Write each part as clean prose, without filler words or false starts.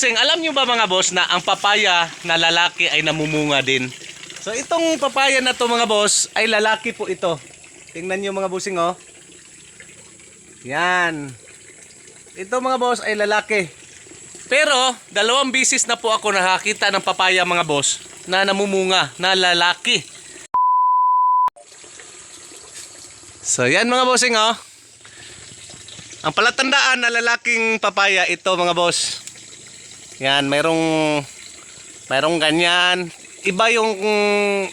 Alam nyo ba mga boss na ang papaya na lalaki ay namumunga din? So itong papaya na to mga boss ay lalaki po ito. Tingnan nyo mga bossing oh. Yan. Ito mga boss ay lalaki. Pero 2 bisis na po ako nakakita ng papaya mga boss na namumunga na lalaki. So yan mga bossing oh. Ang palatandaan na lalaking papaya ito mga boss. Yan, mayroong ganyan. Iba yung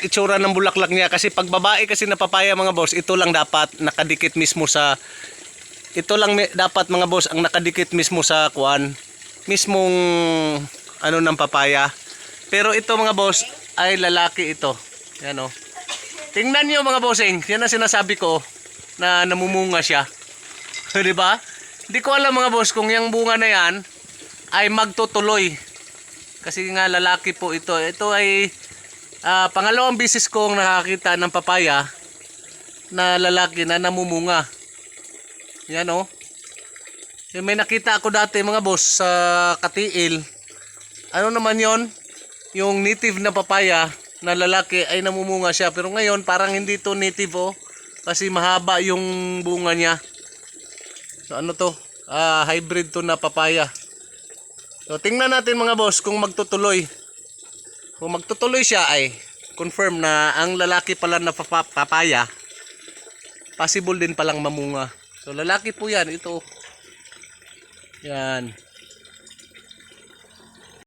itsura ng bulaklak niya kasi pag babae kasi na papaya mga boss, ito lang dapat nakadikit mismo sa dapat mga boss ang nakadikit mismo sa kuan, mismong ano ng papaya. Pero ito mga boss ay lalaki ito. Yan oh. Tingnan niyo mga bossing, yan ang sinasabi ko na namumunga siya. 'Di ba? Hindi ko alam mga boss kung yung bunga na yan ay magtutuloy kasi nga lalaki po ito. Ito ay pangalawang bisis kong nakakita ng papaya na lalaki na namumunga. Yan oh. May nakita ako dati mga boss sa Katiil. Ano naman yon? Yung native na papaya na lalaki ay namumunga siya, pero ngayon parang hindi to native oh, kasi mahaba yung bunga niya. So ano to? Hybrid to na papaya. So tingnan natin mga boss kung magtutuloy. Kung magtutuloy siya ay confirm na ang lalaki pala na papaya possible din palang mamunga. So lalaki po yan ito. Yan.